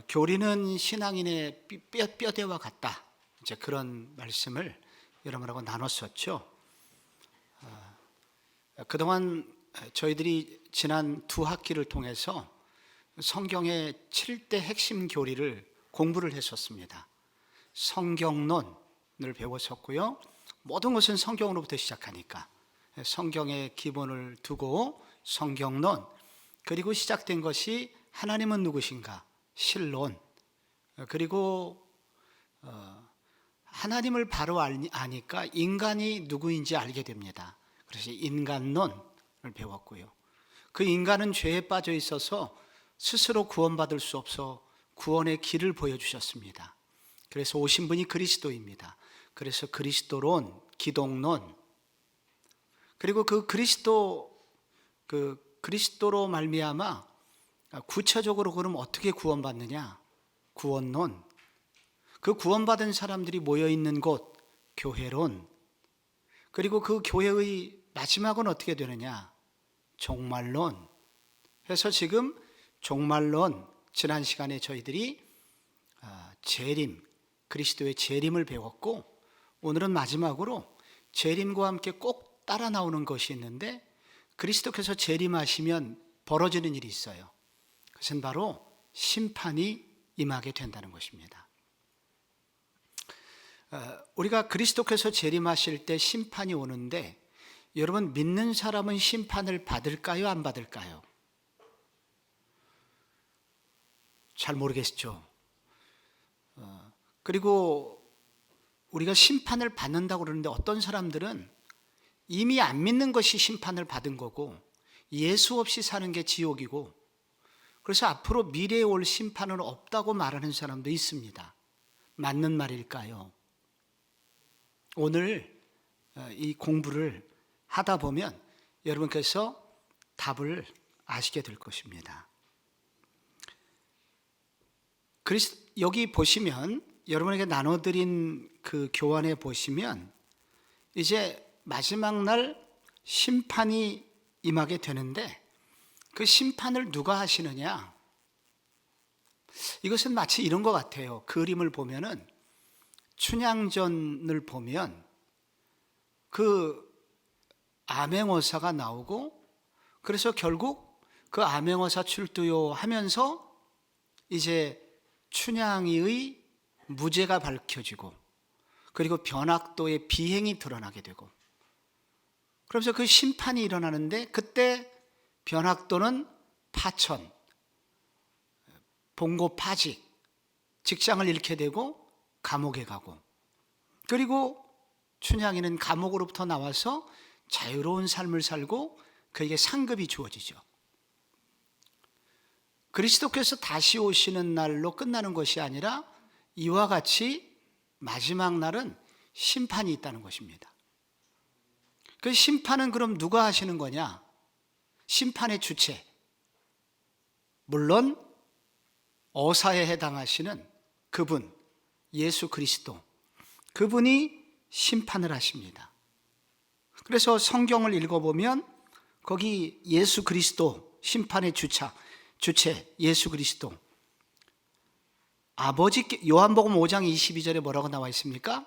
교리는 신앙인의 뼈대와 같다. 이제 그런 말씀을 여러분하고 나눴었죠. 그동안 저희들이 지난 두 학기를 통해서 성경의 7대 핵심 교리를 공부를 했었습니다. 성경론을 배웠었고요. 모든 것은 성경으로부터 시작하니까 성경의 기본을 두고 성경론, 그리고 시작된 것이 하나님은 누구신가? 신론, 그리고 하나님을 바로 아니까 인간이 누구인지 알게 됩니다. 그래서 인간론을 배웠고요. 그 인간은 죄에 빠져 있어서 스스로 구원받을 수 없어 구원의 길을 보여주셨습니다. 그래서 오신 분이 그리스도입니다. 그래서 그리스도론, 기독론, 그리고 그 그리스도로 말미암아 구체적으로 그럼 어떻게 구원받느냐? 구원론, 그 구원받은 사람들이 모여있는 곳, 교회론, 그리고 그 교회의 마지막은 어떻게 되느냐? 종말론. 해서 지금 종말론, 지난 시간에 저희들이 재림, 그리스도의 재림을 배웠고, 오늘은 마지막으로 재림과 함께 꼭 따라 나오는 것이 있는데, 그리스도께서 재림하시면 벌어지는 일이 있어요. 그것은 바로 심판이 임하게 된다는 것입니다. 우리가 그리스도께서 재림하실 때 심판이 오는데, 여러분 믿는 사람은 심판을 받을까요? 안 받을까요? 잘 모르겠죠. 그리고 우리가 심판을 받는다고 그러는데 어떤 사람들은 이미 안 믿는 것이 심판을 받은 거고 예수 없이 사는 게 지옥이고, 그래서 앞으로 미래에 올 심판은 없다고 말하는 사람도 있습니다. 맞는 말일까요? 오늘 이 공부를 하다 보면 여러분께서 답을 아시게 될 것입니다. 여기 보시면, 여러분에게 나눠드린 그 교환에 보시면 이제 마지막 날 심판이 임하게 되는데, 그 심판을 누가 하시느냐? 이것은 마치 이런 것 같아요. 그림을 보면은, 춘향전을 보면 그 암행어사가 나오고, 그래서 결국 그 암행어사 출두요 하면서 이제 춘향이의 무죄가 밝혀지고, 그리고 변학도의 비행이 드러나게 되고, 그러면서 그 심판이 일어나는데, 그때 변학도는 파천, 봉고 파직, 직장을 잃게 되고 감옥에 가고, 그리고 춘향이는 감옥으로부터 나와서 자유로운 삶을 살고 그에게 상급이 주어지죠. 그리스도께서 다시 오시는 날로 끝나는 것이 아니라 이와 같이 마지막 날은 심판이 있다는 것입니다. 그 심판은 그럼 누가 하시는 거냐? 심판의 주체, 물론 어사에 해당하시는 그분, 예수 그리스도, 그분이 심판을 하십니다. 그래서 성경을 읽어보면 거기 예수 그리스도, 심판의 주체 예수 그리스도, 요한복음 5장 22절에 뭐라고 나와 있습니까?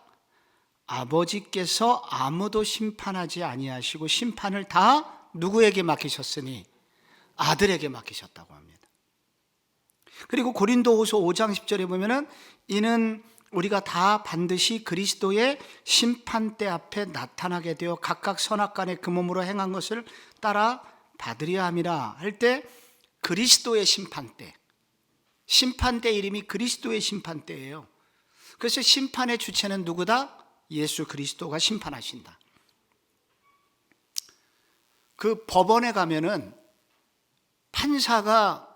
아버지께서 아무도 심판하지 아니하시고 심판을 다 누구에게 맡기셨으니? 아들에게 맡기셨다고 합니다. 그리고 고린도후서 5장 10절에 보면은 이는 우리가 다 반드시 그리스도의 심판대 앞에 나타나게 되어 각각 선악간에 그 몸으로 행한 것을 따라 받으려 함이라 할 때, 그리스도의 심판대, 심판대 이름이 그리스도의 심판대예요. 그래서 심판의 주체는 누구다? 예수 그리스도가 심판하신다. 그 법원에 가면은 판사가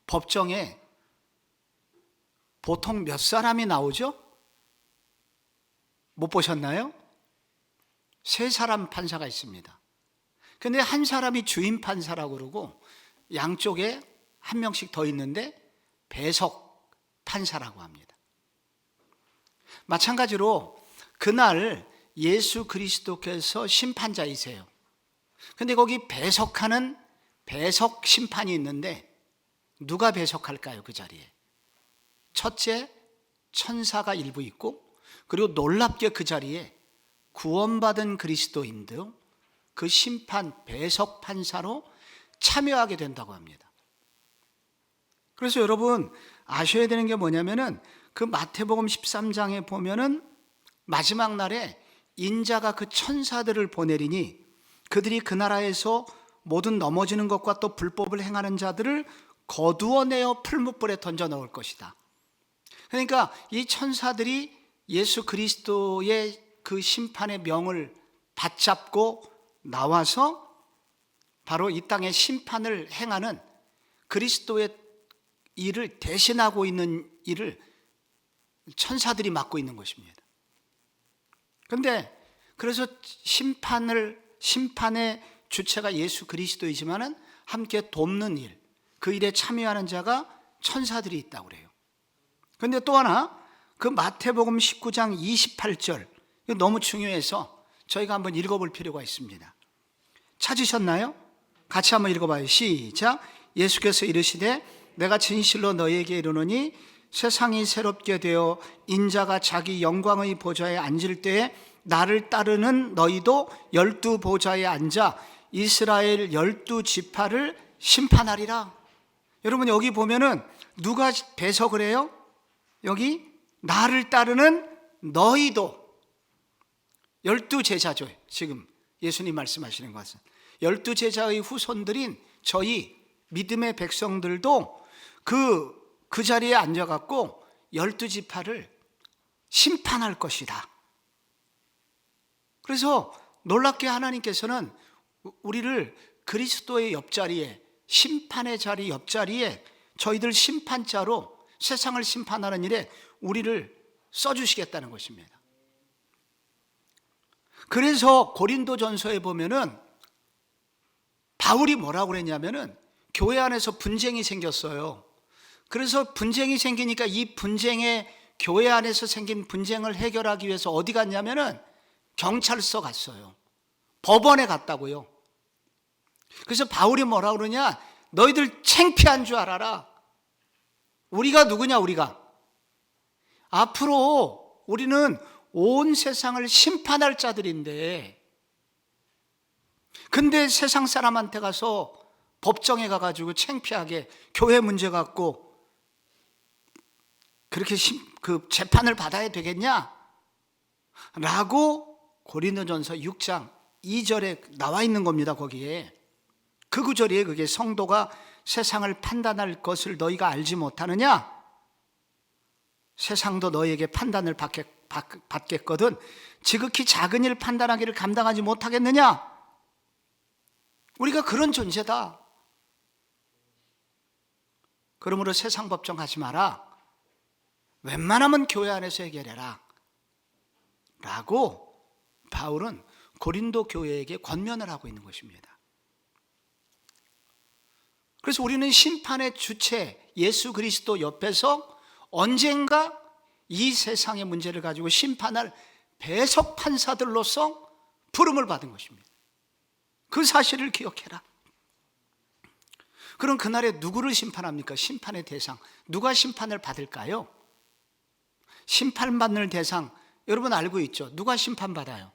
법정에 보통 몇 사람이 나오죠? 못 보셨나요? 3사람 판사가 있습니다. 근데 한 사람이 주임 판사라고 그러고 양쪽에 한 명씩 더 있는데 배석 판사라고 합니다. 마찬가지로 그날 예수 그리스도께서 심판자이세요. 근데 거기 배석하는 배석 심판이 있는데 누가 배석할까요? 그 자리에 첫째, 천사가 일부 있고, 그리고 놀랍게 그 자리에 구원받은 그리스도인들, 그 심판 배석 판사로 참여하게 된다고 합니다. 그래서 여러분 아셔야 되는 게 뭐냐면은, 그 마태복음 13장에 보면은 마지막 날에 인자가 그 천사들을 보내리니 그들이 그 나라에서 모든 넘어지는 것과 또 불법을 행하는 자들을 거두어내어 풀무불에 던져 넣을 것이다. 그러니까 이 천사들이 예수 그리스도의 그 심판의 명을 받잡고 나와서 바로 이 땅에 심판을 행하는 그리스도의 일을 대신하고 있는 일을 천사들이 맡고 있는 것입니다. 그런데 그래서 심판의 주체가 예수 그리스도이지만은 함께 돕는 일, 그 일에 참여하는 자가 천사들이 있다고 그래요. 그런데 또 하나, 그 마태복음 19장 28절, 이거 너무 중요해서 저희가 한번 읽어볼 필요가 있습니다. 찾으셨나요? 같이 한번 읽어봐요. 시작. 예수께서 이르시되 내가 진실로 너희에게 이르노니 세상이 새롭게 되어 인자가 자기 영광의 보좌에 앉을 때에 나를 따르는 너희도 12 보좌에 앉아 이스라엘 12지파를 심판하리라. 여러분 여기 보면은 누가 배석을 해요? 여기 나를 따르는 너희도 12제자죠. 지금 예수님 말씀하시는 것은 12제자의 후손들인 저희 믿음의 백성들도 그 자리에 앉아갖고 12지파를 심판할 것이다. 그래서 놀랍게 하나님께서는 우리를 그리스도의 옆자리에, 심판의 자리 옆자리에 저희들 심판자로 세상을 심판하는 일에 우리를 써주시겠다는 것입니다. 그래서 고린도전서에 보면은 바울이 뭐라고 그랬냐면은 교회 안에서 분쟁이 생겼어요. 그래서 분쟁이 생기니까 이 분쟁에, 교회 안에서 생긴 분쟁을 해결하기 위해서 어디 갔냐면은 경찰서 갔어요. 법원에 갔다고요. 그래서 바울이 뭐라고 그러냐? 너희들 창피한 줄 알아라. 우리가 누구냐? 우리가 앞으로 우리는 온 세상을 심판할 자들인데, 근데 세상 사람한테 가서 법정에 가가지고 창피하게 교회 문제 갖고 그렇게 그 재판을 받아야 되겠냐? 라고 고린도전서 6장 2절에 나와 있는 겁니다. 거기에 그 구절이에요. 그게 성도가 세상을 판단할 것을 너희가 알지 못하느냐? 세상도 너희에게 판단을 받겠거든 지극히 작은 일 판단하기를 감당하지 못하겠느냐? 우리가 그런 존재다. 그러므로 세상 법정 하지 마라. 웬만하면 교회 안에서 해결해라. 라고 바울은 고린도 교회에게 권면을 하고 있는 것입니다. 그래서 우리는 심판의 주체 예수 그리스도 옆에서 언젠가 이 세상의 문제를 가지고 심판할 배석 판사들로서 부름을 받은 것입니다. 그 사실을 기억해라. 그럼 그날에 누구를 심판합니까? 심판의 대상. 누가 심판을 받을까요? 심판받는 대상, 여러분 알고 있죠? 누가 심판받아요?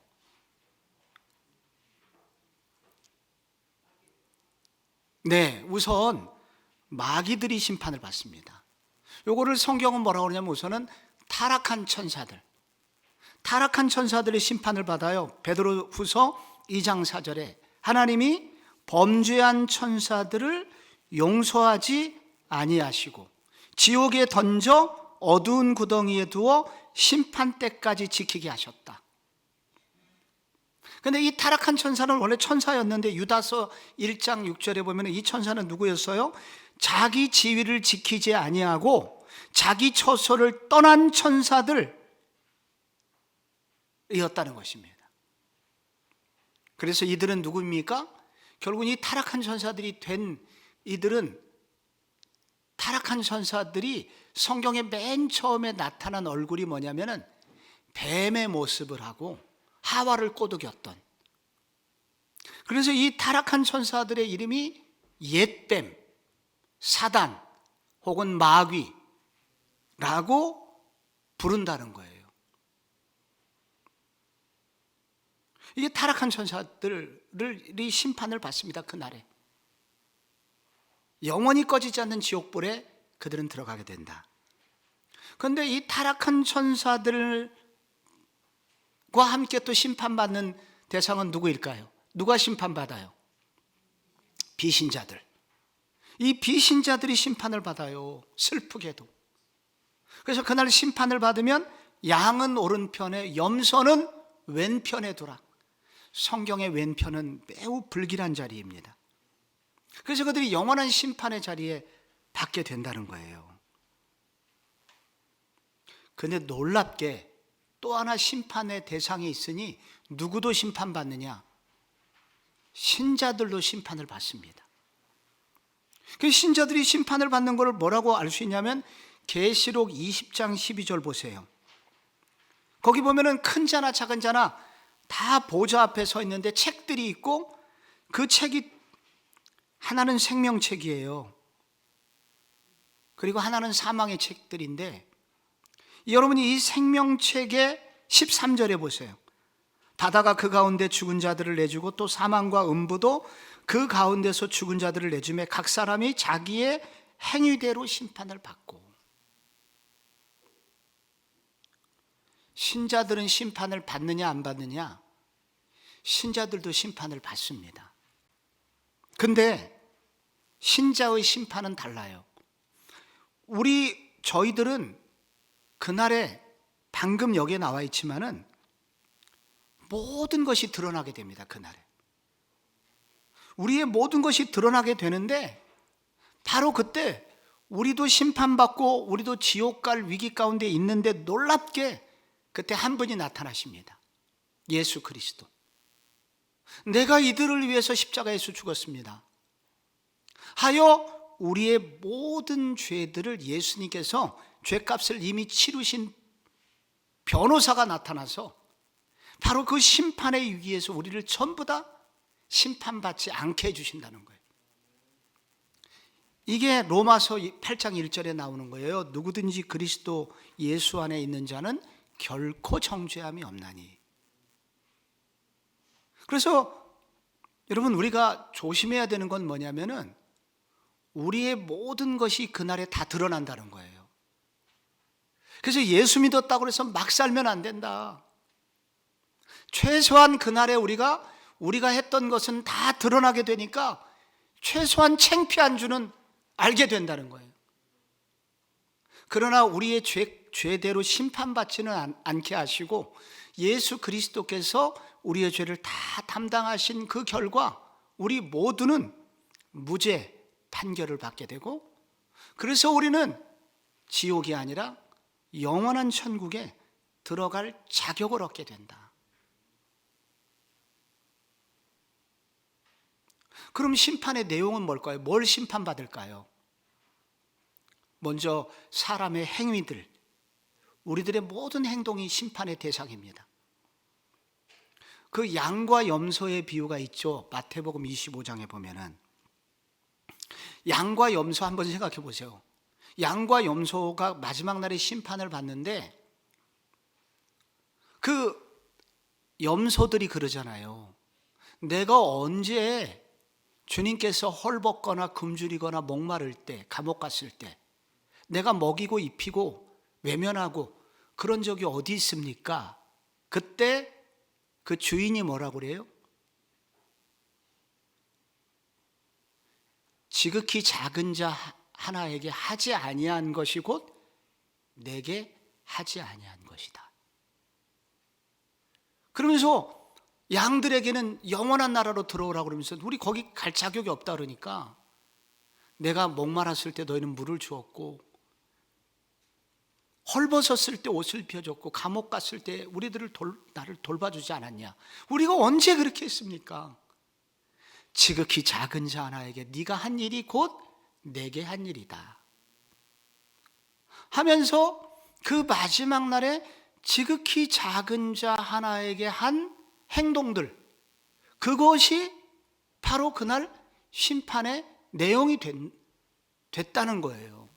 네, 우선 마귀들이 심판을 받습니다. 요거를 성경은 뭐라고 그러냐면 우선은 타락한 천사들. 타락한 천사들의 심판을 받아요. 베드로후서 2장 4절에 하나님이 범죄한 천사들을 용서하지 아니하시고 지옥에 던져 어두운 구덩이에 두어 심판 때까지 지키게 하셨다. 그런데 이 타락한 천사는 원래 천사였는데 유다서 1장 6절에 보면 이 천사는 누구였어요? 자기 지위를 지키지 아니하고 자기 처소를 떠난 천사들이었다는 것입니다. 그래서 이들은 누구입니까? 결국 이 타락한 천사들이 된 이들은, 타락한 천사들이 성경에 맨 처음에 나타난 얼굴이 뭐냐면은 뱀의 모습을 하고 하와를 꼬드겼던, 그래서 이 타락한 천사들의 이름이 옛뱀, 사단 혹은 마귀, 라고 부른다는 거예요. 이게 타락한 천사들이 심판을 받습니다. 그날에 영원히 꺼지지 않는 지옥불에 그들은 들어가게 된다. 그런데 이 타락한 천사들과 함께 또 심판받는 대상은 누구일까요? 누가 심판받아요? 비신자들. 이 비신자들이 심판을 받아요. 슬프게도. 그래서 그날 심판을 받으면 양은 오른편에 염소는 왼편에 두라. 성경의 왼편은 매우 불길한 자리입니다. 그래서 그들이 영원한 심판의 자리에 받게 된다는 거예요. 그런데 놀랍게 또 하나 심판의 대상이 있으니 누구도 심판받느냐? 신자들도 심판을 받습니다. 그 신자들이 심판을 받는 것을 뭐라고 알 수 있냐면 계시록 20장 12절 보세요. 거기 보면은 큰 자나 작은 자나 다 보좌 앞에 서 있는데 책들이 있고 그 책이 하나는 생명책이에요. 그리고 하나는 사망의 책들인데 여러분이 이 생명책의 13절에 보세요. 바다가 그 가운데 죽은 자들을 내주고 또 사망과 음부도 그 가운데서 죽은 자들을 내주매 각 사람이 자기의 행위대로 심판을 받고. 신자들은 심판을 받느냐 안 받느냐? 신자들도 심판을 받습니다. 근데 신자의 심판은 달라요. 저희들은 그날에 방금 여기에 나와 있지만은 모든 것이 드러나게 됩니다. 그날에 우리의 모든 것이 드러나게 되는데 바로 그때 우리도 심판받고 우리도 지옥 갈 위기 가운데 있는데 놀랍게 그때 한 분이 나타나십니다. 예수 그리스도. 내가 이들을 위해서 십자가에서 죽었습니다 하여 우리의 모든 죄들을 예수님께서 죄값을 이미 치르신 변호사가 나타나서 바로 그 심판의 위기에서 우리를 전부 다 심판받지 않게 해주신다는 거예요. 이게 로마서 8장 1절에 나오는 거예요. 누구든지 그리스도 예수 안에 있는 자는 결코 정죄함이 없나니. 그래서 여러분 우리가 조심해야 되는 건 뭐냐면은 우리의 모든 것이 그날에 다 드러난다는 거예요. 그래서 예수 믿었다고 해서 막 살면 안 된다. 최소한 그날에 우리가 했던 것은 다 드러나게 되니까 최소한 창피한 줄은 알게 된다는 거예요. 그러나 우리의 죄대로 심판받지는 않게 하시고 예수 그리스도께서 우리의 죄를 다 담당하신 그 결과 우리 모두는 무죄 판결을 받게 되고 그래서 우리는 지옥이 아니라 영원한 천국에 들어갈 자격을 얻게 된다. 그럼 심판의 내용은 뭘까요? 뭘 심판받을까요? 먼저 사람의 행위들, 우리들의 모든 행동이 심판의 대상입니다. 그 양과 염소의 비유가 있죠. 마태복음 25장에 보면은 양과 염소 한번 생각해 보세요. 양과 염소가 마지막 날에 심판을 받는데 그 염소들이 그러잖아요. 내가 언제 주님께서 헐벗거나 굶주리거나 목마를 때, 감옥 갔을 때 내가 먹이고 입히고 외면하고 그런 적이 어디 있습니까? 그때 그 주인이 뭐라고 그래요? 지극히 작은 자 하나에게 하지 아니한 것이 곧 내게 하지 아니한 것이다. 그러면서 양들에게는 영원한 나라로 들어오라고 그러면서 우리 거기 갈 자격이 없다 그러니까 내가 목말랐을 때 너희는 물을 주었고 헐벗었을 때 옷을 펴줬고 감옥 갔을 때 나를 돌봐주지 않았냐? 우리가 언제 그렇게 했습니까? 지극히 작은 자 하나에게 네가 한 일이 곧 내게 한 일이다 하면서 그 마지막 날에 지극히 작은 자 하나에게 한 행동들, 그것이 바로 그날 심판의 내용이 됐다는 거예요.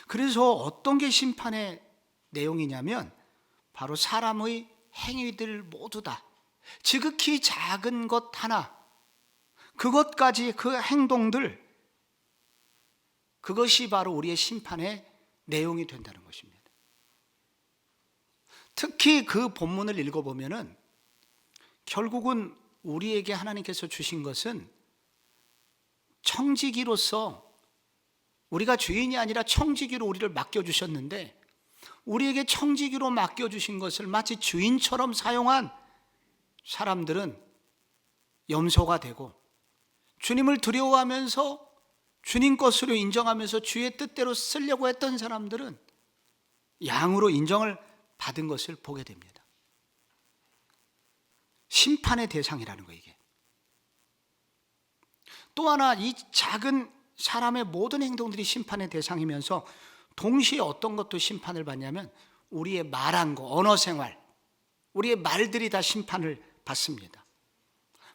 그래서 어떤 게 심판의 내용이냐면 바로 사람의 행위들 모두 다, 지극히 작은 것 하나, 그것까지, 그 행동들, 그것이 바로 우리의 심판의 내용이 된다는 것입니다. 특히 그 본문을 읽어보면은 결국은 우리에게 하나님께서 주신 것은 청지기로서, 우리가 주인이 아니라 청지기로 우리를 맡겨주셨는데, 우리에게 청지기로 맡겨주신 것을 마치 주인처럼 사용한 사람들은 염소가 되고, 주님을 두려워하면서 주님 것으로 인정하면서 주의 뜻대로 쓰려고 했던 사람들은 양으로 인정을 받은 것을 보게 됩니다. 심판의 대상이라는 거예요, 이게. 또 하나, 이 작은 사람의 모든 행동들이 심판의 대상이면서 동시에 어떤 것도 심판을 받냐면 우리의 말한 거, 언어 생활, 우리의 말들이 다 심판을 받습니다.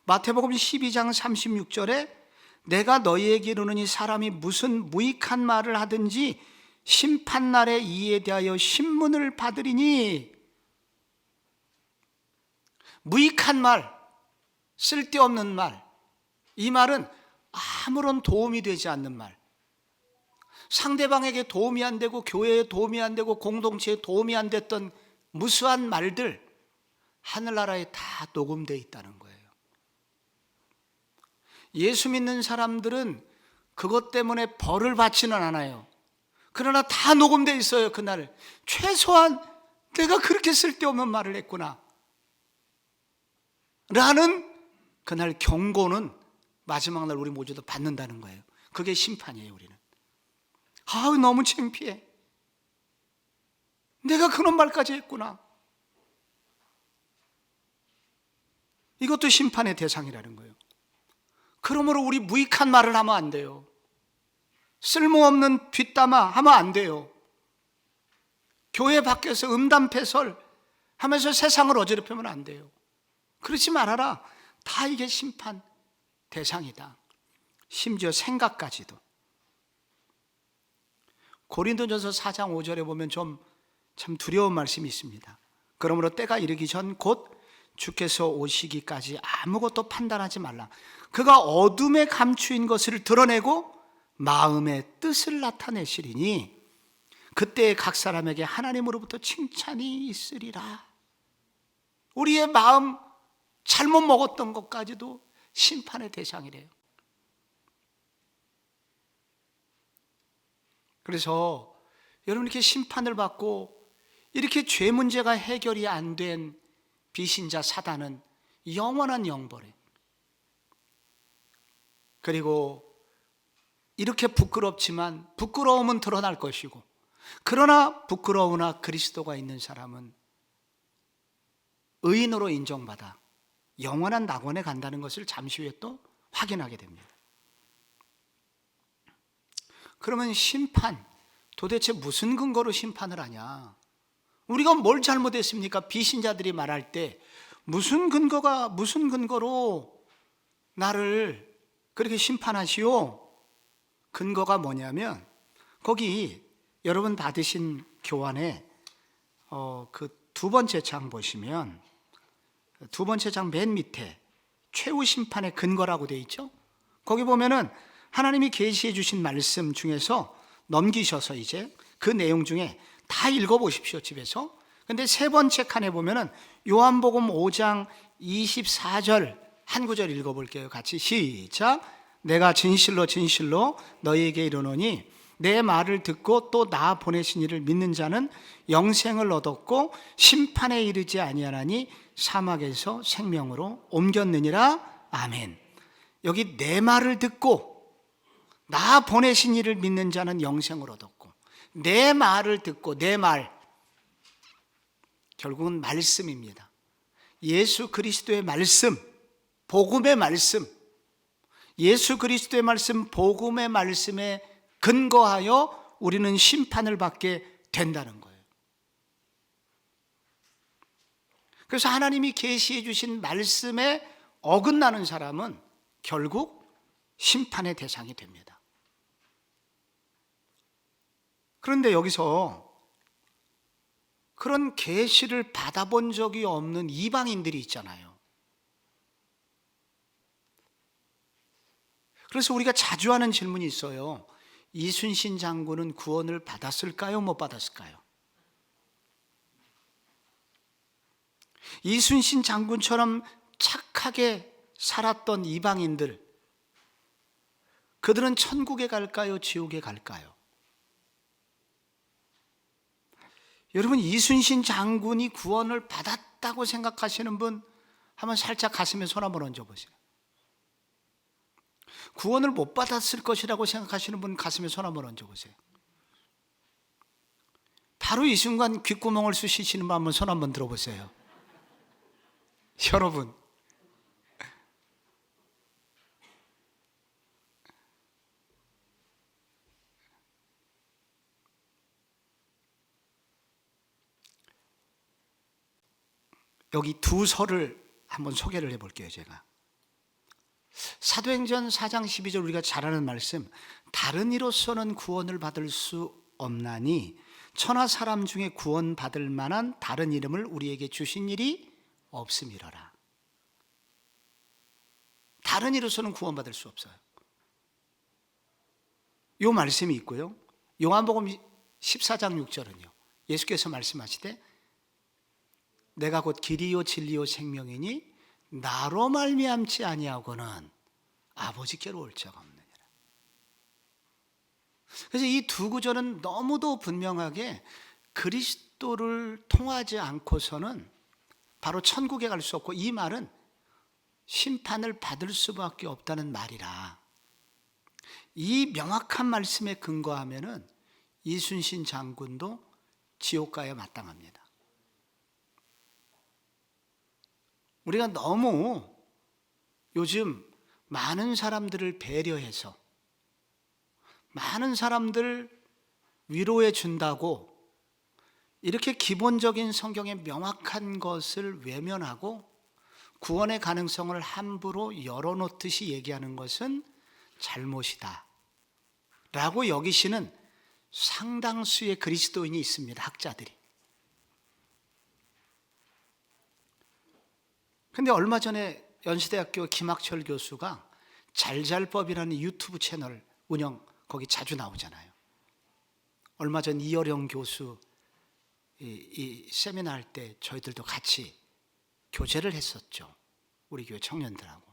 마태복음 12장 36절에 내가 너희에게 이르노니 사람이 무슨 무익한 말을 하든지 심판날에 이에 대하여 신문을 받으리니. 무익한 말, 쓸데없는 말, 이 말은 아무런 도움이 되지 않는 말, 상대방에게 도움이 안 되고 교회에 도움이 안 되고 공동체에 도움이 안 됐던 무수한 말들, 하늘나라에 다 녹음되어 있다는 거예요. 예수 믿는 사람들은 그것 때문에 벌을 받지는 않아요. 그러나 다 녹음되어 있어요. 그날 최소한 내가 그렇게 쓸데없는 말을 했구나 라는 그날 경고는 마지막 날 우리 모두도 받는다는 거예요. 그게 심판이에요. 우리는 너무 창피해, 내가 그런 말까지 했구나. 이것도 심판의 대상이라는 거예요. 그러므로 우리 무익한 말을 하면 안 돼요. 쓸모없는 뒷담화 하면 안 돼요. 교회 밖에서 음담패설 하면서 세상을 어지럽히면 안 돼요. 그러지 말아라. 다 이게 심판 대상이다. 심지어 생각까지도. 고린도전서 4장 5절에 보면 참 두려운 말씀이 있습니다. 그러므로 때가 이르기 전 곧 주께서 오시기까지 아무것도 판단하지 말라. 그가 어둠에 감추인 것을 드러내고 마음의 뜻을 나타내시리니 그때 각 사람에게 하나님으로부터 칭찬이 있으리라. 우리의 마음 잘못 먹었던 것까지도 심판의 대상이래요. 그래서 여러분, 이렇게 심판을 받고 이렇게 죄 문제가 해결이 안 된 비신자 사단은 영원한 영벌에, 그리고 이렇게 부끄럽지만 부끄러움은 드러날 것이고, 그러나 부끄러우나 그리스도가 있는 사람은 의인으로 인정받아 영원한 낙원에 간다는 것을 잠시 후에 또 확인하게 됩니다. 그러면 심판, 도대체 무슨 근거로 심판을 하냐? 우리가 뭘 잘못했습니까? 비신자들이 말할 때 무슨 근거로 나를 그렇게 심판하시오? 근거가 뭐냐면 거기 여러분 받으신 교환에 그 두 번째 장 보시면 두 번째 장 맨 밑에 최후 심판의 근거라고 되어 있죠. 거기 보면은 하나님이 계시해 주신 말씀 중에서 넘기셔서 이제 그 내용 중에 다 읽어보십시오, 집에서. 근데 세 번째 칸에 보면은 요한복음 5장 24절 한 구절 읽어볼게요. 같이 시작. 내가 진실로 진실로 너희에게 이르노니 내 말을 듣고 또 나 보내신 이를 믿는 자는 영생을 얻었고 심판에 이르지 아니하나니 사막에서 생명으로 옮겼느니라. 아멘. 여기 내 말을 듣고 나 보내신 이를 믿는 자는 영생을 얻었고, 내 말을 듣고, 내 말, 결국은 말씀입니다. 예수 그리스도의 말씀, 복음의 말씀, 예수 그리스도의 말씀, 복음의 말씀에 근거하여 우리는 심판을 받게 된다는 거예요. 그래서 하나님이 계시해 주신 말씀에 어긋나는 사람은 결국 심판의 대상이 됩니다. 그런데 여기서 그런 계시를 받아본 적이 없는 이방인들이 있잖아요. 그래서 우리가 자주 하는 질문이 있어요. 이순신 장군은 구원을 받았을까요? 못 받았을까요? 이순신 장군처럼 착하게 살았던 이방인들, 그들은 천국에 갈까요? 지옥에 갈까요? 여러분, 이순신 장군이 구원을 받았다고 생각하시는 분 한번 살짝 가슴에 손 한번 얹어보세요. 구원을 못 받았을 것이라고 생각하시는 분 가슴에 손 한번 얹어보세요. 바로 이 순간 귓구멍을 쑤시시는 분 한번 손 한번 들어보세요. 여러분, 여기 두 설을 한번 소개를 해볼게요. 제가 사도행전 4장 12절 우리가 잘 아는 말씀, 다른 이로서는 구원을 받을 수 없나니 천하 사람 중에 구원받을 만한 다른 이름을 우리에게 주신 일이 없음이러라. 다른 이로서는 구원받을 수 없어요. 이 말씀이 있고요. 요한복음 14장 6절은요, 예수께서 말씀하시되 내가 곧 길이요 진리요 생명이니 나로 말미암지 아니하고는 아버지께로 올 자가 없느니라. 그래서 이 두 구절은 너무도 분명하게 그리스도를 통하지 않고서는 바로 천국에 갈 수 없고, 이 말은 심판을 받을 수밖에 없다는 말이라. 이 명확한 말씀에 근거하면은 이순신 장군도 지옥가에 마땅합니다. 우리가 너무 요즘 많은 사람들을 배려해서 많은 사람들 위로해 준다고 이렇게 기본적인 성경의 명확한 것을 외면하고 구원의 가능성을 함부로 열어놓듯이 얘기하는 것은 잘못이다 라고 여기시는 상당수의 그리스도인이 있습니다. 학자들이. 근데 얼마 전에 연세대학교 김학철 교수가 잘잘법이라는 유튜브 채널 운영, 거기 자주 나오잖아요. 얼마 전 이어령 교수 이 세미나 할 때 저희들도 같이 교제를 했었죠. 우리 교회 청년들하고.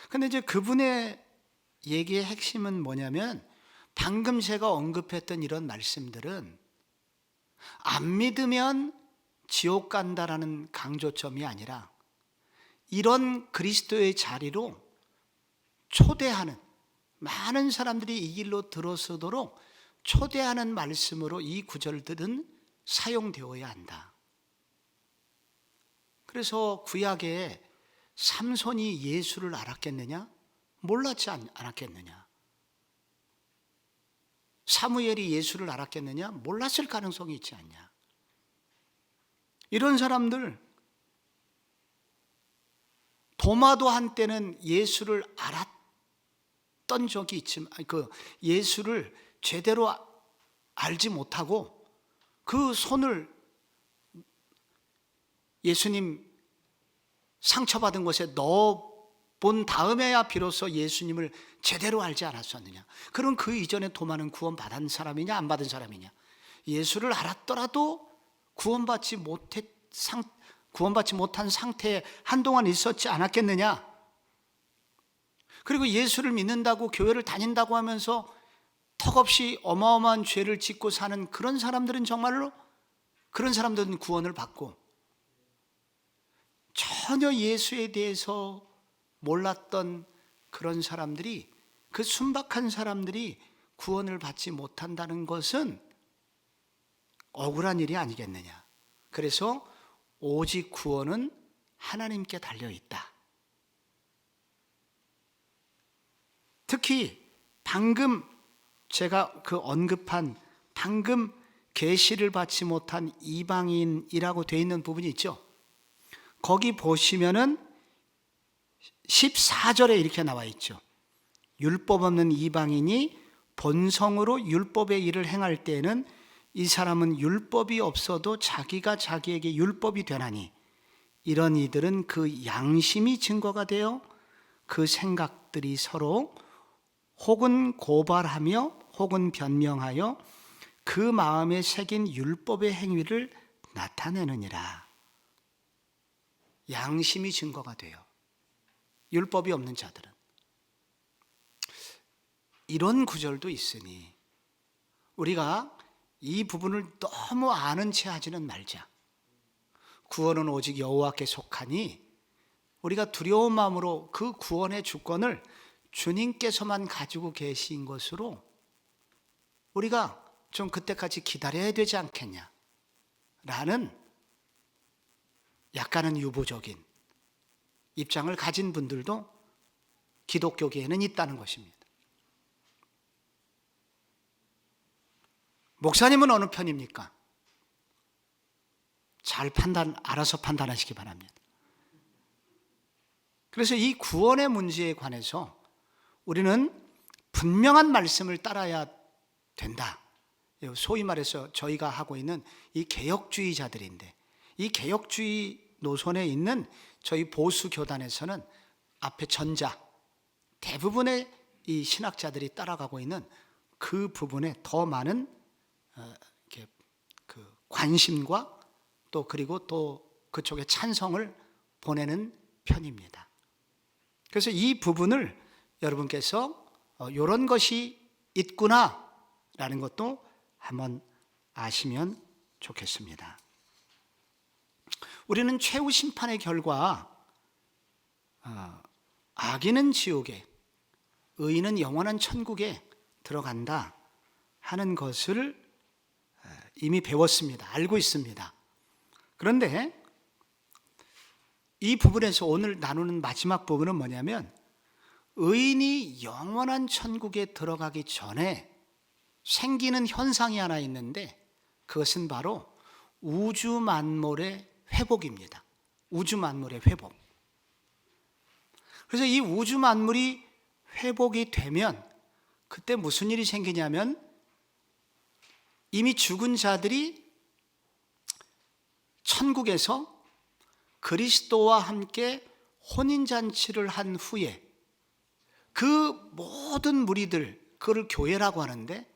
근데 이제 그분의 얘기의 핵심은 뭐냐면, 방금 제가 언급했던 이런 말씀들은 안 믿으면 지옥 간다라는 강조점이 아니라 이런 그리스도의 자리로 초대하는, 많은 사람들이 이 길로 들어서도록 초대하는 말씀으로 이 구절들은 사용되어야 한다. 그래서 구약에 삼손이 예수를 알았겠느냐? 몰랐지 않았겠느냐? 사무엘이 예수를 알았겠느냐? 몰랐을 가능성이 있지 않냐? 이런 사람들, 도마도 한때는 예수를 알았던 적이 있지만 그 예수를 제대로 알지 못하고 그 손을 예수님 상처받은 곳에 넣어본 다음에야 비로소 예수님을 제대로 알지 않았었느냐? 그럼 그 이전에 도마는 구원받은 사람이냐 안 받은 사람이냐? 예수를 알았더라도 구원받지 못한 상태에 한동안 있었지 않았겠느냐? 그리고 예수를 믿는다고 교회를 다닌다고 하면서 턱없이 어마어마한 죄를 짓고 사는 그런 사람들은 정말로, 그런 사람들은 구원을 받고 전혀 예수에 대해서 몰랐던 그런 사람들이, 그 순박한 사람들이 구원을 받지 못한다는 것은 억울한 일이 아니겠느냐. 그래서 오직 구원은 하나님께 달려있다. 특히 방금 제가 그 언급한, 방금 계시를 받지 못한 이방인이라고 되어 있는 부분이 있죠. 거기 보시면은 14절에 이렇게 나와 있죠. 율법 없는 이방인이 본성으로 율법의 일을 행할 때에는 이 사람은 율법이 없어도 자기가 자기에게 율법이 되나니 이런 이들은 그 양심이 증거가 되어 그 생각들이 서로 혹은 고발하며 혹은 변명하여 그 마음에 새긴 율법의 행위를 나타내느니라. 양심이 증거가 돼요. 율법이 없는 자들은. 이런 구절도 있으니 우리가 이 부분을 너무 아는 체 하지는 말자. 구원은 오직 여호와께 속하니 우리가 두려운 마음으로 그 구원의 주권을 주님께서만 가지고 계신 것으로 우리가 좀 그때까지 기다려야 되지 않겠냐 라는 약간은 유보적인 입장을 가진 분들도 기독교계에는 있다는 것입니다. 목사님은 어느 편입니까? 잘 알아서 판단하시기 바랍니다. 그래서 이 구원의 문제에 관해서 우리는 분명한 말씀을 따라야 된다. 소위 말해서 저희가 하고 있는 이 개혁주의자들인데, 이 개혁주의 노선에 있는 저희 보수 교단에서는 앞에 전자, 대부분의 이 신학자들이 따라가고 있는 그 부분에 더 많은 그 관심과 그리고 또 그쪽에 찬성을 보내는 편입니다. 그래서 이 부분을 여러분께서 이런 것이 있구나라는 것도 한번 아시면 좋겠습니다. 우리는 최후 심판의 결과 악인은 지옥에, 의인은 영원한 천국에 들어간다 하는 것을 이미 배웠습니다. 알고 있습니다. 그런데 이 부분에서 오늘 나누는 마지막 부분은 뭐냐면, 의인이 영원한 천국에 들어가기 전에 생기는 현상이 하나 있는데 그것은 바로 우주 만물의 회복입니다. 우주 만물의 회복. 그래서 이 우주 만물이 회복이 되면 그때 무슨 일이 생기냐면, 이미 죽은 자들이 천국에서 그리스도와 함께 혼인잔치를 한 후에 그 모든 무리들, 그걸 교회라고 하는데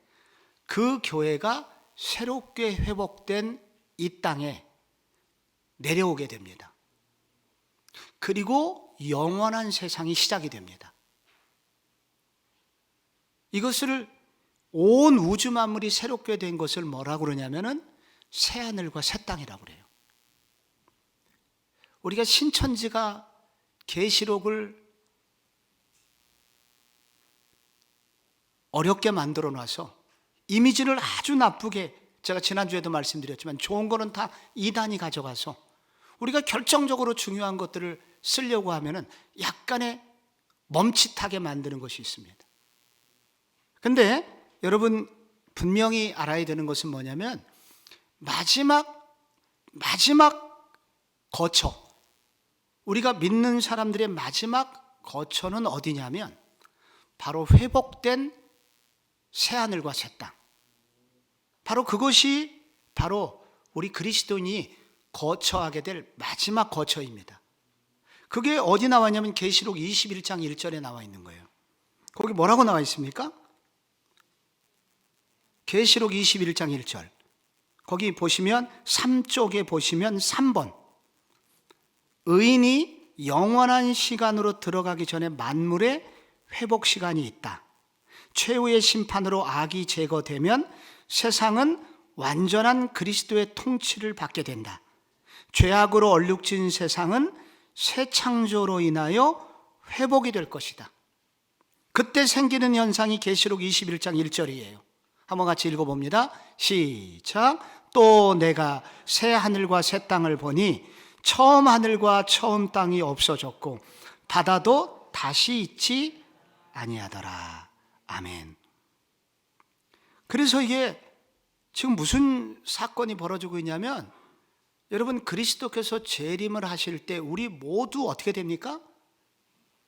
그 교회가 새롭게 회복된 이 땅에 내려오게 됩니다. 그리고 영원한 세상이 시작이 됩니다. 이것을 온 우주 만물이 새롭게 된 것을 뭐라고 그러냐면은 새하늘과 새 땅이라고 그래요. 우리가 신천지가 계시록을 어렵게 만들어 놔서 이미지를 아주 나쁘게, 제가 지난주에도 말씀드렸지만 좋은 거는 다 이단이 가져가서 우리가 결정적으로 중요한 것들을 쓰려고 하면은 약간의 멈칫하게 만드는 것이 있습니다. 근데 여러분 분명히 알아야 되는 것은 뭐냐면, 마지막 거처, 우리가 믿는 사람들의 마지막 거처는 어디냐면 바로 회복된 새하늘과 새 땅, 바로 그것이 바로 우리 그리스도인이 거처하게 될 마지막 거처입니다. 그게 어디 나왔냐면 계시록 21장 1절에 나와 있는 거예요. 거기 뭐라고 나와 있습니까? 계시록 21장 1절, 거기 보시면 3쪽에 보시면 3번, 의인이 영원한 시간으로 들어가기 전에 만물의 회복 시간이 있다. 최후의 심판으로 악이 제거되면 세상은 완전한 그리스도의 통치를 받게 된다. 죄악으로 얼룩진 세상은 새 창조로 인하여 회복이 될 것이다. 그때 생기는 현상이 계시록 21장 1절이에요. 한번 같이 읽어봅니다. 시작. 또 내가 새 하늘과 새 땅을 보니 처음 하늘과 처음 땅이 없어졌고 바다도 다시 있지 아니하더라. 아멘. 그래서 이게 지금 무슨 사건이 벌어지고 있냐면, 여러분 그리스도께서 재림을 하실 때 우리 모두 어떻게 됩니까?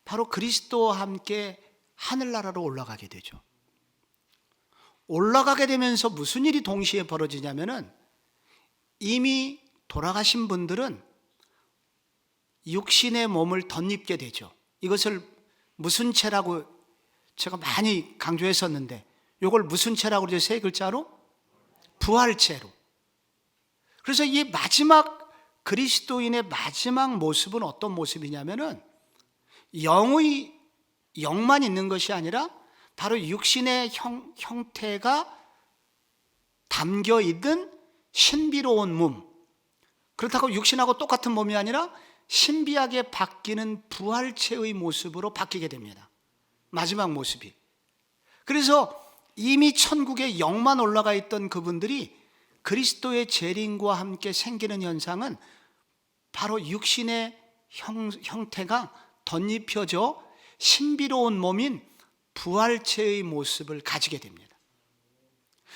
바로 그리스도와 함께 하늘나라로 올라가게 되죠. 올라가게 되면서 무슨 일이 동시에 벌어지냐면은 이미 돌아가신 분들은 육신의 몸을 덧입게 되죠. 이것을 무슨 채라고 제가 많이 강조했었는데, 이걸 무슨 채라고 그러죠? 세 글자로? 부활체로. 그래서 이 마지막 그리스도인의 마지막 모습은 어떤 모습이냐면은 영만 있는 것이 아니라 바로 육신의 형태가 담겨 있는 신비로운 몸. 그렇다고 육신하고 똑같은 몸이 아니라 신비하게 바뀌는 부활체의 모습으로 바뀌게 됩니다. 마지막 모습이. 그래서 이미 천국에 영만 올라가 있던 그분들이 그리스도의 재림과 함께 생기는 현상은 바로 육신의 형태가 덧입혀져 신비로운 몸인 부활체의 모습을 가지게 됩니다.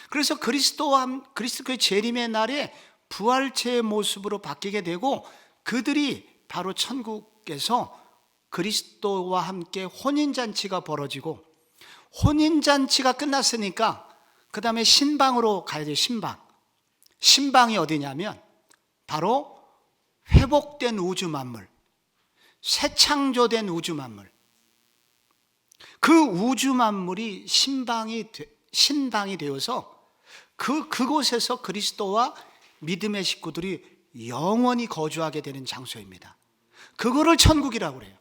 그래서 그리스도의 재림의 날에 부활체의 모습으로 바뀌게 되고, 그들이 바로 천국에서 그리스도와 함께 혼인잔치가 벌어지고, 혼인잔치가 끝났으니까 그 다음에 신방으로 가야 돼요. 신방이 어디냐면 바로 회복된 우주 만물, 새 창조된 우주 만물, 그 우주 만물이 신방이 되어서 그곳에서 그리스도와 믿음의 식구들이 영원히 거주하게 되는 장소입니다. 그거를 천국이라고 그래요.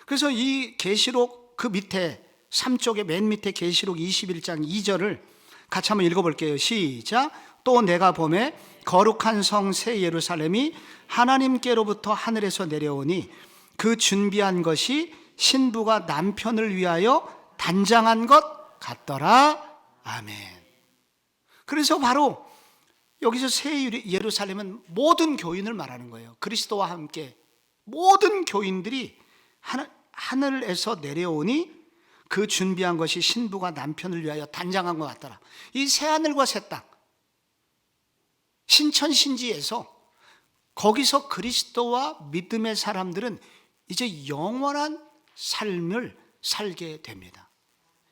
그래서 이 계시록 그 밑에 3쪽의 맨 밑에 계시록 21장 2절을 같이 한번 읽어볼게요. 시작. 또 내가 보매 거룩한 성 새 예루살렘이 하나님께로부터 하늘에서 내려오니 그 준비한 것이 신부가 남편을 위하여 단장한 것 같더라. 아멘. 그래서 바로 여기서 새 예루살렘은 모든 교인을 말하는 거예요. 그리스도와 함께 모든 교인들이 하늘에서 내려오니 그 준비한 것이 신부가 남편을 위하여 단장한 것 같더라. 이 새하늘과 새 땅, 신천신지에서 거기서 그리스도와 믿음의 사람들은 이제 영원한 삶을 살게 됩니다.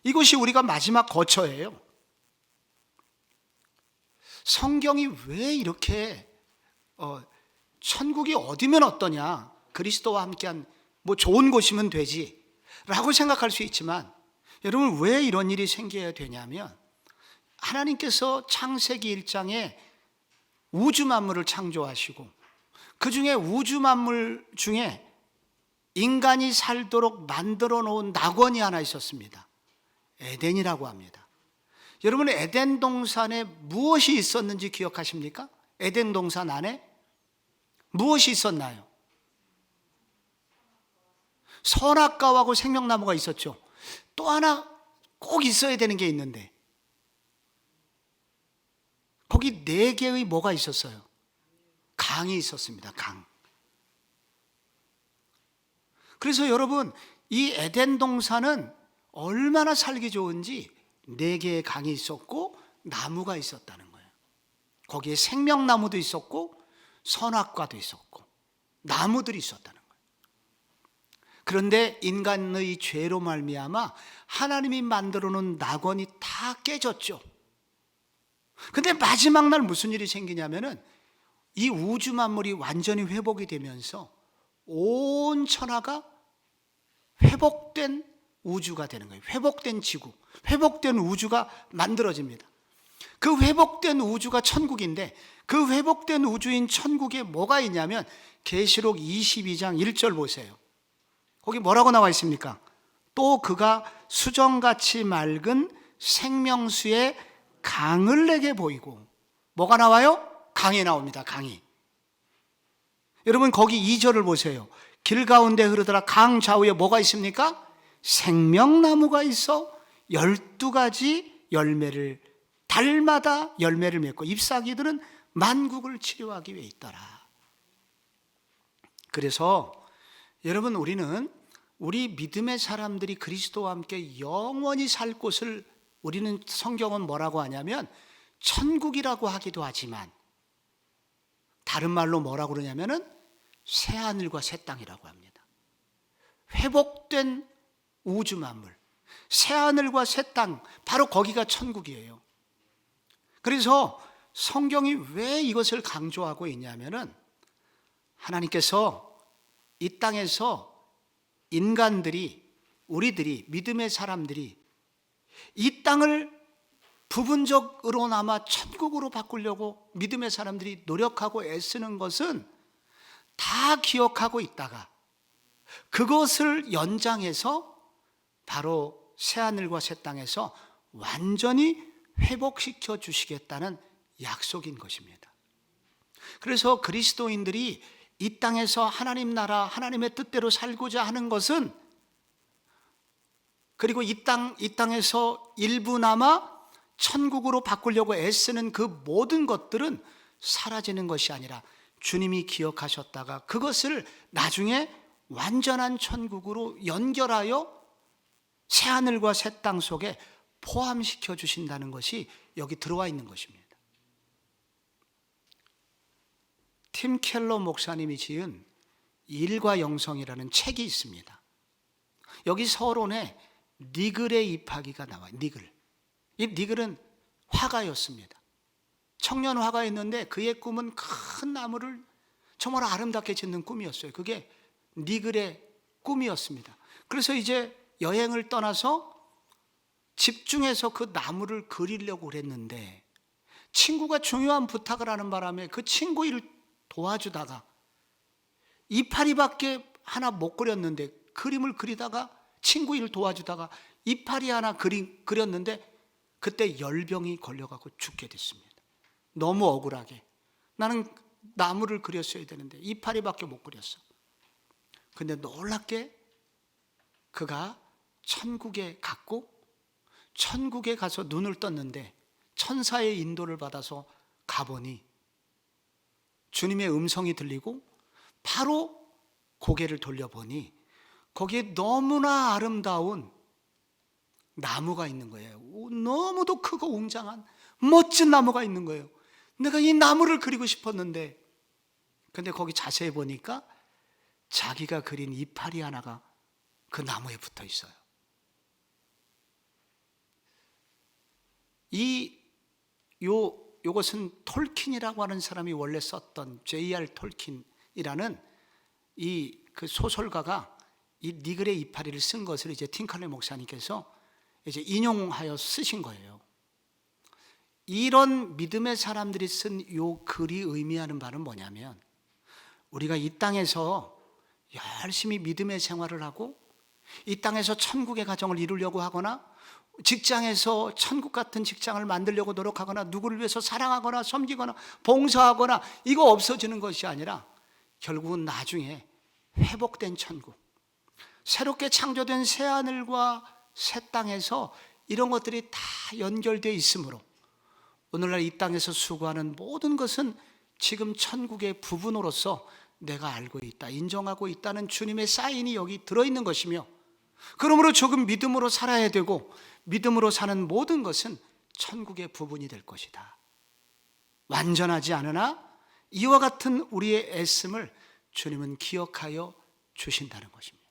이것이 우리가 마지막 거처예요. 성경이 왜 이렇게 천국이 어디면 어떠냐, 그리스도와 함께한 뭐 좋은 곳이면 되지 라고 생각할 수 있지만, 여러분 왜 이런 일이 생겨야 되냐면, 하나님께서 창세기 1장에 우주 만물을 창조하시고 그 중에 우주 만물 중에 인간이 살도록 만들어 놓은 낙원이 하나 있었습니다. 에덴이라고 합니다. 여러분 에덴 동산에 무엇이 있었는지 기억하십니까? 에덴 동산 안에 무엇이 있었나요? 선악과하고 생명나무가 있었죠. 또 하나 꼭 있어야 되는 게 있는데, 거기 4개의 뭐가 있었어요? 강이 있었습니다. 강. 그래서 여러분 이 에덴 동산은 얼마나 살기 좋은지 4개의 강이 있었고 나무가 있었다는 거예요. 거기에 생명나무도 있었고 선악과도 있었고 나무들이 있었다는 거예요. 그런데 인간의 죄로 말미암아 하나님이 만들어 놓은 낙원이 다 깨졌죠. 근데 마지막 날 무슨 일이 생기냐면은 이 우주 만물이 완전히 회복이 되면서 온 천하가 회복된 우주가 되는 거예요. 회복된 지구, 회복된 우주가 만들어집니다. 그 회복된 우주가 천국인데, 그 회복된 우주인 천국에 뭐가 있냐면 계시록 22장 1절 보세요. 거기 뭐라고 나와 있습니까? 또 그가 수정같이 맑은 생명수의 강을 내게 보이고. 뭐가 나와요? 강이 나옵니다. 강이. 여러분 거기 2절을 보세요. 길 가운데 흐르더라. 강 좌우에 뭐가 있습니까? 생명나무가 있어 12가지 열매를, 달마다 열매를 맺고 잎사귀들은 만국을 치료하기 위해 있더라. 그래서 여러분 우리는 우리 믿음의 사람들이 그리스도와 함께 영원히 살 곳을 우리는 성경은 뭐라고 하냐면 천국이라고 하기도 하지만 다른 말로 뭐라고 그러냐면은 새하늘과 새 땅이라고 합니다. 회복된 우주 만물, 새하늘과 새 땅, 바로 거기가 천국이에요. 그래서 성경이 왜 이것을 강조하고 있냐면은 하나님께서 이 땅에서 인간들이, 우리들이, 믿음의 사람들이 이 땅을 부분적으로나마 천국으로 바꾸려고 믿음의 사람들이 노력하고 애쓰는 것은 다 기억하고 있다가 그것을 연장해서 바로 새하늘과 새 땅에서 완전히 회복시켜 주시겠다는 약속인 것입니다. 그래서 그리스도인들이 이 땅에서 하나님 나라, 하나님의 뜻대로 살고자 하는 것은, 그리고 이 땅에서 일부나마 천국으로 바꾸려고 애쓰는 그 모든 것들은 사라지는 것이 아니라 주님이 기억하셨다가 그것을 나중에 완전한 천국으로 연결하여 새하늘과 새 땅 속에 포함시켜 주신다는 것이 여기 들어와 있는 것입니다. 팀 켈러 목사님이 지은 일과 영성이라는 책이 있습니다. 여기 서론에 니글의 입하기가 나와요. 니글. 이 니글은 화가였습니다. 청년 화가였는데 그의 꿈은 큰 나무를 정말 아름답게 짓는 꿈이었어요. 그게 니글의 꿈이었습니다. 그래서 이제 여행을 떠나서 집중해서 그 나무를 그리려고 그랬는데 친구가 중요한 부탁을 하는 바람에 그 친구 일을 도와주다가 이파리밖에 하나 못 그렸는데, 그림을 그리다가 친구 일을 도와주다가 이파리 하나 그렸는데 그때 열병이 걸려가고 죽게 됐습니다. 너무 억울하게. 나는 나무를 그렸어야 되는데 이파리밖에 못 그렸어. 근데 놀랍게 그가 천국에 갔고, 천국에 가서 눈을 떴는데 천사의 인도를 받아서 가보니 주님의 음성이 들리고 바로 고개를 돌려보니 거기에 너무나 아름다운 나무가 있는 거예요. 너무도 크고 웅장한 멋진 나무가 있는 거예요. 내가 이 나무를 그리고 싶었는데, 근데 거기 자세히 보니까 자기가 그린 이파리 하나가 그 나무에 붙어 있어요. 요것은 톨킨이라고 하는 사람이 원래 썼던 J.R. 톨킨이라는 그 소설가가 이 니글의 이파리를 쓴 것을 이제 팀켈러 목사님께서 이제 인용하여 쓰신 거예요. 이런 믿음의 사람들이 쓴 요 글이 의미하는 바는 뭐냐면, 우리가 이 땅에서 열심히 믿음의 생활을 하고 이 땅에서 천국의 가정을 이루려고 하거나 직장에서 천국 같은 직장을 만들려고 노력하거나 누구를 위해서 사랑하거나 섬기거나 봉사하거나 이거 없어지는 것이 아니라 결국은 나중에 회복된 천국, 새롭게 창조된 새하늘과 새 땅에서 이런 것들이 다 연결되어 있으므로 오늘날 이 땅에서 수고하는 모든 것은 지금 천국의 부분으로서 내가 알고 있다, 인정하고 있다는 주님의 사인이 여기 들어있는 것이며, 그러므로 조금 믿음으로 살아야 되고 믿음으로 사는 모든 것은 천국의 부분이 될 것이다. 완전하지 않으나 이와 같은 우리의 애씀을 주님은 기억하여 주신다는 것입니다.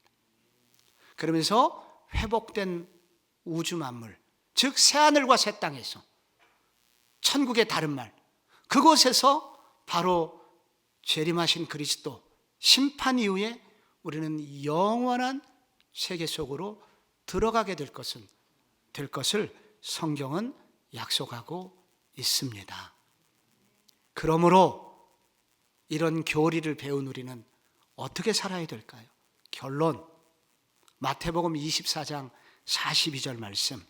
그러면서 회복된 우주 만물, 즉 새하늘과 새 땅에서, 천국의 다른 말, 그곳에서 바로 재림하신 그리스도 심판 이후에 우리는 영원한 세계 속으로 들어가게 될 것을 성경은 약속하고 있습니다. 그러므로 이런 교리를 배운 우리는 어떻게 살아야 될까요? 결론, 마태복음 24장 42절 말씀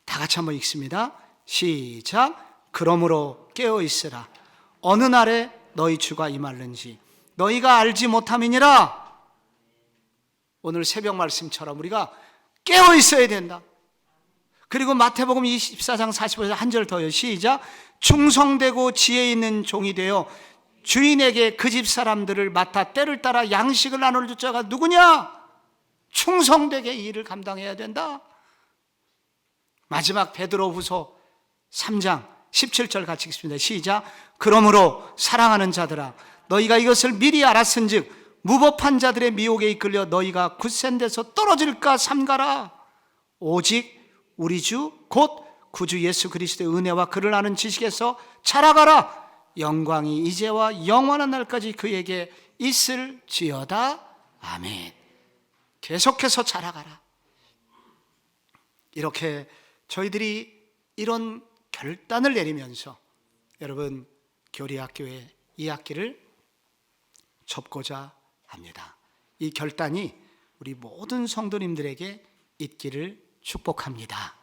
다 같이 한번 읽습니다. 시작. 그러므로 깨어 있으라. 어느 날에 너희 주가 임할는지 너희가 알지 못함이니라. 오늘 새벽 말씀처럼 우리가 깨어 있어야 된다. 그리고 마태복음 24장 45절 한 절 더요. 시작. 충성되고 지혜 있는 종이 되어 주인에게 그 집 사람들을 맡아 때를 따라 양식을 나눌 자가 누구냐? 충성되게 이 일을 감당해야 된다. 마지막 베드로후서 3장 17절 같이 읽습니다. 시작. 그러므로 사랑하는 자들아, 너희가 이것을 미리 알았은즉 무법한 자들의 미혹에 이끌려 너희가 굳센 데서 떨어질까 삼가라. 오직 우리 주 곧 구주 예수 그리스도의 은혜와 그를 아는 지식에서 자라가라. 영광이 이제와 영원한 날까지 그에게 있을지어다. 아멘. 계속해서 자라가라. 이렇게 저희들이 이런 결단을 내리면서 여러분 교리학교의 2학기를 접고자 합니다. 이 결단이 우리 모든 성도님들에게 있기를 축복합니다.